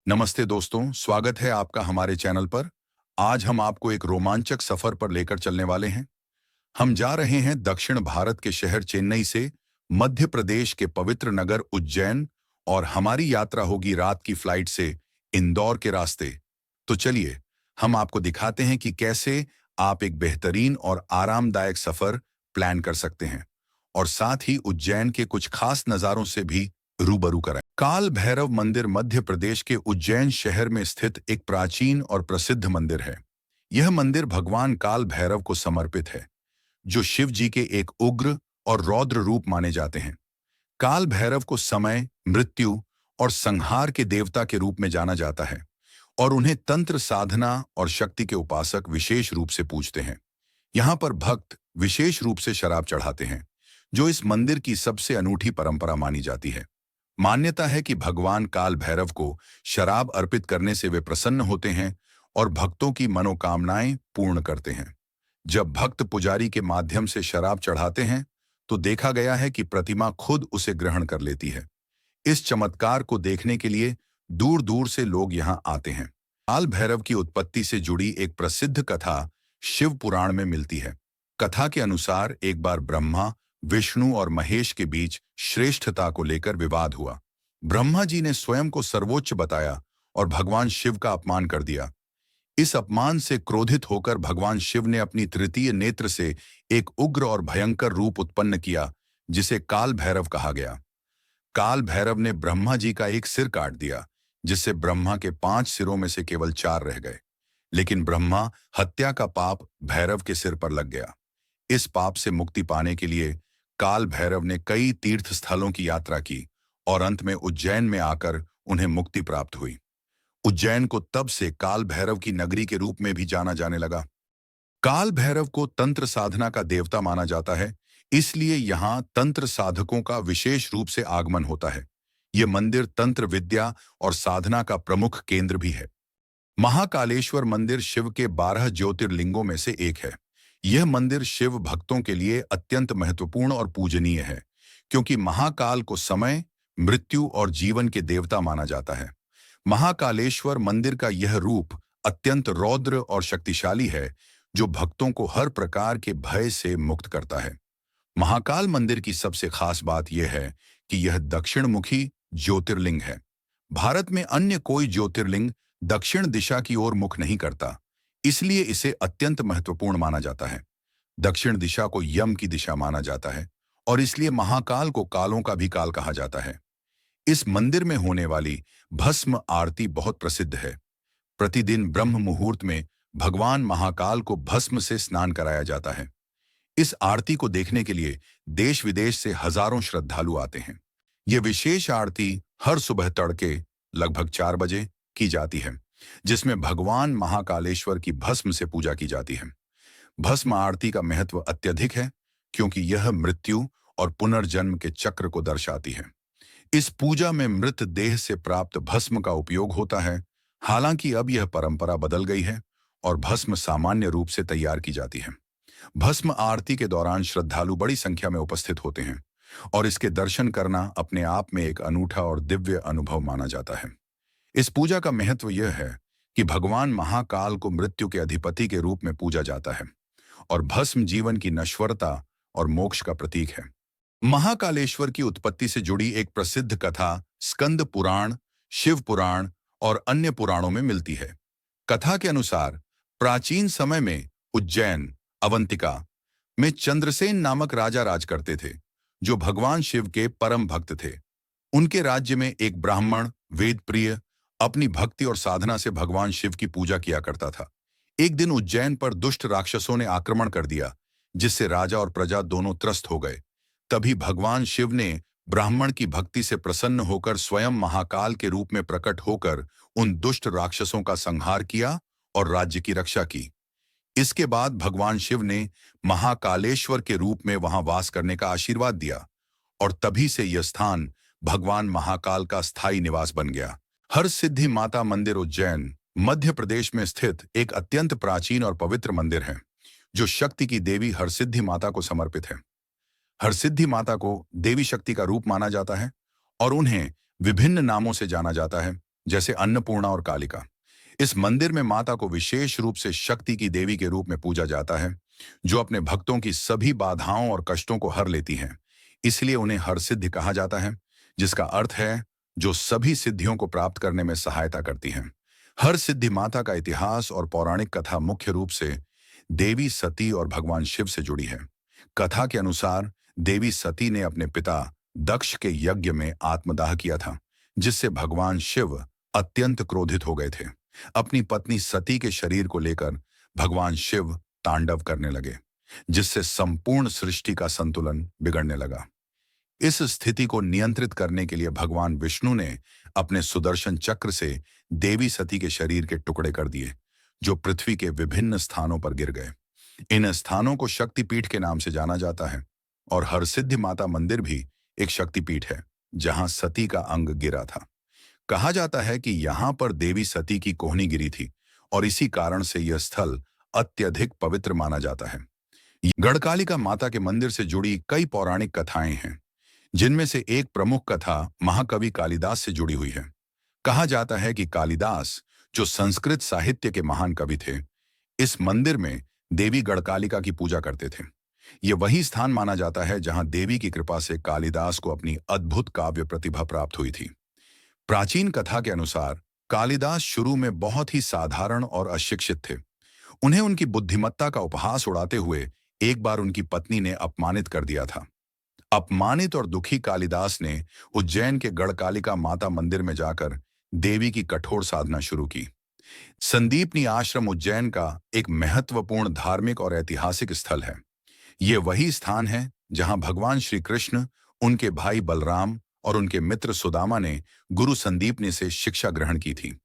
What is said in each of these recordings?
नमस्ते दोस्तों, स्वागत है आपका हमारे चैनल पर। आज हम आपको एक रोमांचक सफर पर लेकर चलने वाले हैं। हम जा रहे हैं दक्षिण भारत के शहर चेन्नई से मध्य प्रदेश के पवित्र नगर उज्जैन, और हमारी यात्रा होगी रात की फ्लाइट से इंदौर के रास्ते। तो चलिए, हम आपको दिखाते हैं कि कैसे आप एक बेहतरीन और आरामदायक सफर प्लान कर सकते हैं और साथ ही उज्जैन के कुछ खास नज़ारों से भी रूबरू कराएं। काल भैरव मंदिर मध्य प्रदेश के उज्जैन शहर में स्थित एक प्राचीन और प्रसिद्ध मंदिर है। यह मंदिर भगवान काल भैरव को समर्पित है, जो शिव जी के एक उग्र और रौद्र रूप माने जाते हैं। काल भैरव को समय, मृत्यु और संहार के देवता के रूप में जाना जाता है और उन्हें तंत्र साधना और शक्ति के उपासक विशेष रूप से पूजते हैं। यहाँ पर भक्त विशेष रूप से शराब चढ़ाते हैं, जो इस मंदिर की सबसे अनूठी परंपरा मानी जाती है। मान्यता है कि भगवान काल भैरव को शराब अर्पित करने से वे प्रसन्न होते हैं और भक्तों की मनोकामनाएं पूर्ण करते हैं। जब भक्त पुजारी के माध्यम से शराब चढ़ाते हैं, तो देखा गया है कि प्रतिमा खुद उसे ग्रहण कर लेती है। इस चमत्कार को देखने के लिए दूर दूर से लोग यहाँ आते हैं। काल भैरव की उत्पत्ति से जुड़ी एक प्रसिद्ध कथा शिव पुराण में मिलती है। कथा के अनुसार एक बार ब्रह्मा, विष्णु और महेश के बीच श्रेष्ठता को लेकर विवाद हुआ। ब्रह्मा जी ने स्वयं को सर्वोच्च बताया और भगवान शिव का अपमान कर दिया। इस अपमान से क्रोधित होकर भगवान शिव ने अपनी तृतीय नेत्र से एक उग्र और भयंकर रूप उत्पन्न किया, जिसे काल भैरव कहा गया। काल भैरव ने ब्रह्मा जी का एक सिर काट दिया, जिससे ब्रह्मा के 5 सिरों में से केवल 4 रह गए। लेकिन ब्रह्मा हत्या का पाप भैरव के सिर पर लग गया। इस पाप से मुक्ति पाने के लिए काल भैरव ने कई तीर्थ स्थलों की यात्रा की और अंत में उज्जैन में आकर उन्हें मुक्ति प्राप्त हुई। उज्जैन को तब से काल भैरव की नगरी के रूप में भी जाना जाने लगा। काल भैरव को तंत्र साधना का देवता माना जाता है, इसलिए यहाँ तंत्र साधकों का विशेष रूप से आगमन होता है। ये मंदिर तंत्र विद्या और साधना का प्रमुख केंद्र भी है। महाकालेश्वर मंदिर शिव के 12 ज्योतिर्लिंगों में से एक है। यह मंदिर शिव भक्तों के लिए अत्यंत महत्वपूर्ण और पूजनीय है, क्योंकि महाकाल को समय, मृत्यु और जीवन के देवता माना जाता है। महाकालेश्वर मंदिर का यह रूप अत्यंत रौद्र और शक्तिशाली है, जो भक्तों को हर प्रकार के भय से मुक्त करता है। महाकाल मंदिर की सबसे खास बात यह है कि यह दक्षिणमुखी ज्योतिर्लिंग है। भारत में अन्य कोई ज्योतिर्लिंग दक्षिण दिशा की ओर मुख नहीं करता, इसलिए इसे अत्यंत महत्वपूर्ण माना जाता है। दक्षिण दिशा को यम की दिशा माना जाता है और इसलिए महाकाल को कालों का भी काल कहा जाता है। इस मंदिर में होने वाली भस्म आरती बहुत प्रसिद्ध है। प्रतिदिन ब्रह्म मुहूर्त में भगवान महाकाल को भस्म से स्नान कराया जाता है। इस आरती को देखने के लिए देश विदेश से हजारों श्रद्धालु आते हैं। ये विशेष आरती हर सुबह तड़के लगभग 4 बजे की जाती है, जिसमें भगवान महाकालेश्वर की भस्म से पूजा की जाती है। भस्म आरती का महत्व अत्यधिक है, क्योंकि यह मृत्यु और पुनर्जन्म के चक्र को दर्शाती है। इस पूजा में मृत देह से प्राप्त भस्म का उपयोग होता है। हालांकि अब यह परंपरा बदल गई है और भस्म सामान्य रूप से तैयार की जाती है। भस्म आरती के दौरान श्रद्धालु बड़ी संख्या में उपस्थित होते हैं और इसके दर्शन करना अपने आप में एक अनूठा और दिव्य अनुभव माना जाता है। इस पूजा का महत्व यह है कि भगवान महाकाल को मृत्यु के अधिपति के रूप में पूजा जाता है और भस्म जीवन की नश्वरता और मोक्ष का प्रतीक है। महाकालेश्वर की उत्पत्ति से जुड़ी एक प्रसिद्ध कथा स्कंद पुराण, शिव पुराण और अन्य पुराणों में मिलती है। कथा के अनुसार प्राचीन समय में उज्जैन, अवंतिका में चंद्रसेन नामक राजा राज करते थे, जो भगवान शिव के परम भक्त थे। उनके राज्य में एक ब्राह्मण वेद प्रिय अपनी भक्ति और साधना से भगवान शिव की पूजा किया करता था। एक दिन उज्जैन पर दुष्ट राक्षसों ने आक्रमण कर दिया, जिससे राजा और प्रजा दोनों त्रस्त हो गए। तभी भगवान शिव ने ब्राह्मण की भक्ति से प्रसन्न होकर स्वयं महाकाल के रूप में प्रकट होकर उन दुष्ट राक्षसों का संहार किया और राज्य की रक्षा की। इसके बाद भगवान शिव ने महाकालेश्वर के रूप में वहां वास करने का आशीर्वाद दिया और तभी से यह स्थान भगवान महाकाल का स्थायी निवास बन गया। हरसिद्धि माता मंदिर उज्जैन, मध्य प्रदेश में स्थित एक अत्यंत प्राचीन और पवित्र मंदिर है, जो शक्ति की देवी हरसिद्धि माता को समर्पित है। हरसिद्धि माता को देवी शक्ति का रूप माना जाता है और उन्हें विभिन्न नामों से जाना जाता है, जैसे अन्नपूर्णा और कालिका। इस मंदिर में माता को विशेष रूप से शक्ति की देवी के रूप में पूजा जाता है, जो अपने भक्तों की सभी बाधाओं और कष्टों को हर लेती हैं। इसलिए उन्हें हरसिद्धि कहा जाता है, जिसका अर्थ है जो सभी सिद्धियों को प्राप्त करने में सहायता करती हैं। हर सिद्धि माता का इतिहास और पौराणिक कथा मुख्य रूप से देवी सती और भगवान शिव से जुड़ी है। कथा के अनुसार देवी सती ने अपने पिता दक्ष के यज्ञ में आत्मदाह किया था, जिससे भगवान शिव अत्यंत क्रोधित हो गए थे। अपनी पत्नी सती के शरीर को लेकर भगवान शिव तांडव करने लगे, जिससे संपूर्ण सृष्टि का संतुलन बिगड़ने लगा। इस स्थिति को नियंत्रित करने के लिए भगवान विष्णु ने अपने सुदर्शन चक्र से देवी सती के शरीर के टुकड़े कर दिए, जो पृथ्वी के विभिन्न स्थानों पर गिर गए। इन स्थानों को शक्तिपीठ के नाम से जाना जाता है, और हरसिद्धि माता मंदिर भी एक शक्तिपीठ है, जहां सती का अंग गिरा था। कहा जाता है कि यहाँ पर देवी सती की कोहनी गिरी थी, और इसी कारण से यह स्थल अत्यधिक पवित्र माना जाता है। गढ़कालिका माता के मंदिर से जुड़ी कई पौराणिक कथाएं हैं, जिनमें से एक प्रमुख कथा महाकवि कालिदास से जुड़ी हुई है। कहा जाता है कि कालिदास, जो संस्कृत साहित्य के महान कवि थे, इस मंदिर में देवी गढ़कालिका की पूजा करते थे। ये वही स्थान माना जाता है जहां देवी की कृपा से कालिदास को अपनी अद्भुत काव्य प्रतिभा प्राप्त हुई थी। प्राचीन कथा के अनुसार कालिदास शुरू में बहुत ही साधारण और अशिक्षित थे। उन्हें उनकी बुद्धिमत्ता का उपहास उड़ाते हुए एक बार उनकी पत्नी ने अपमानित कर दिया था। अपमानित और दुखी कालिदास ने उज्जैन के गढ़कालिका माता मंदिर में जाकर देवी की कठोर साधना शुरू की। संदीपनी आश्रम उज्जैन का एक महत्वपूर्ण धार्मिक और ऐतिहासिक स्थल है। ये वही स्थान है जहां भगवान श्री कृष्ण, उनके भाई बलराम और उनके मित्र सुदामा ने गुरु संदीपनी से शिक्षा ग्रहण की थी।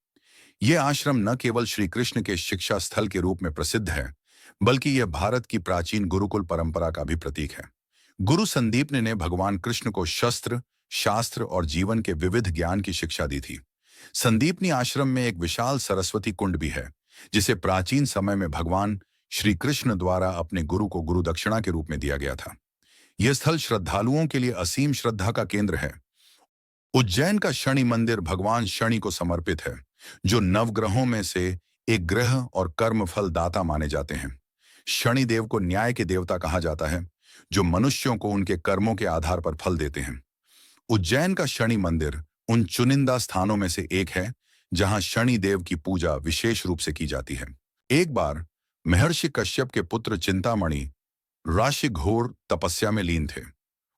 ये आश्रम न केवल श्री कृष्ण के शिक्षा स्थल के रूप में प्रसिद्ध है, बल्कि यह भारत की प्राचीन गुरुकुल परंपरा का भी प्रतीक है। गुरु संदीपनी ने भगवान कृष्ण को शस्त्र, शास्त्र और जीवन के विविध ज्ञान की शिक्षा दी थी। संदीपनी आश्रम में एक विशाल सरस्वती कुंड भी है, जिसे प्राचीन समय में भगवान श्री कृष्ण द्वारा अपने गुरु को गुरु दक्षिणा के रूप में दिया गया था। यह स्थल श्रद्धालुओं के लिए असीम श्रद्धा का केंद्र है। उज्जैन का शनि मंदिर भगवान शनि को समर्पित है, जो नवग्रहों में से एक ग्रह और कर्मफल दाता माने जाते हैं। शनि देव को न्याय के देवता कहा जाता है, जो मनुष्यों को उनके कर्मों के आधार पर फल देते हैं। उज्जैन का शनि मंदिर उन चुनिंदा स्थानों में से एक है जहां शनि देव की पूजा विशेष रूप से की जाती है। एक बार महर्षि कश्यप के पुत्र चिंतामणि ऋषि घोर तपस्या में लीन थे।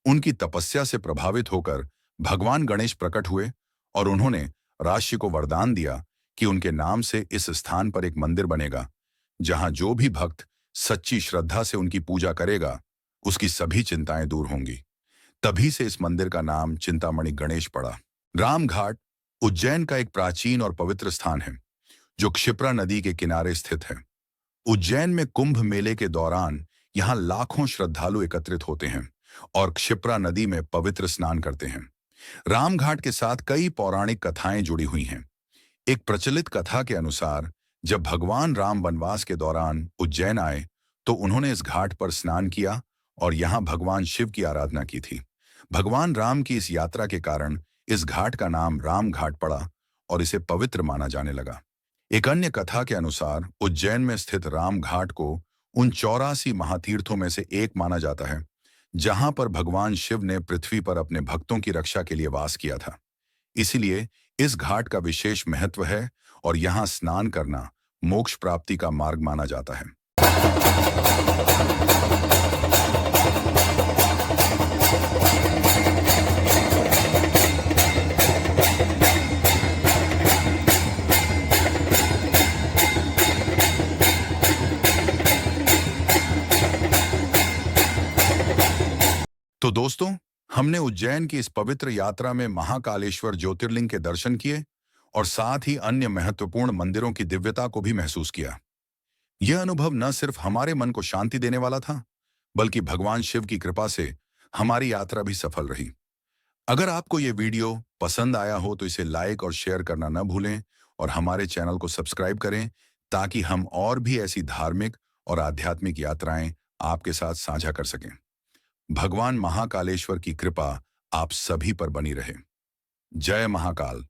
उनकी तपस्या से प्रभावित होकर भगवान गणेश प्रकट हुए और उन्होंने ऋषि को वरदान दिया कि उनके नाम से इस स्थान पर एक मंदिर बनेगा, जहां जो भी भक्त सच्ची श्रद्धा से उनकी पूजा करेगा, उसकी सभी चिंताएं दूर होंगी। तभी से इस मंदिर का नाम चिंतामणि गणेश पड़ा। रामघाट उज्जैन का एक प्राचीन और पवित्र स्थान है, जो क्षिप्रा नदी के किनारे स्थित है। उज्जैन में कुंभ मेले के दौरान यहाँ लाखों श्रद्धालु एकत्रित होते हैं और क्षिप्रा नदी में पवित्र स्नान करते हैं। रामघाट के साथ कई पौराणिक कथाएं जुड़ी हुई हैं। एक प्रचलित कथा के अनुसार जब भगवान राम वनवास के दौरान उज्जैन आए, तो उन्होंने इस घाट पर स्नान किया और यहाँ भगवान शिव की आराधना की थी। भगवान राम की इस यात्रा के कारण इस घाट का नाम राम घाट पड़ा और इसे पवित्र माना जाने लगा। एक अन्य कथा के अनुसार उज्जैन में स्थित राम घाट को उन 84 महातीर्थों में से एक माना जाता है, जहां पर भगवान शिव ने पृथ्वी पर अपने भक्तों की रक्षा के लिए वास किया था। इसीलिए इस घाट का विशेष महत्व है और यहां स्नान करना मोक्ष प्राप्ति का मार्ग माना जाता है। तो दोस्तों, हमने उज्जैन की इस पवित्र यात्रा में महाकालेश्वर ज्योतिर्लिंग के दर्शन किए और साथ ही अन्य महत्वपूर्ण मंदिरों की दिव्यता को भी महसूस किया। यह अनुभव न सिर्फ हमारे मन को शांति देने वाला था, बल्कि भगवान शिव की कृपा से हमारी यात्रा भी सफल रही। अगर आपको ये वीडियो पसंद आया हो तो इसे लाइक और शेयर करना न भूलें और हमारे चैनल को सब्सक्राइब करें, ताकि हम और भी ऐसी धार्मिक और आध्यात्मिक यात्राएं आपके साथ साझा कर सकें। भगवान महाकालेश्वर की कृपा आप सभी पर बनी रहे। जय महाकाल।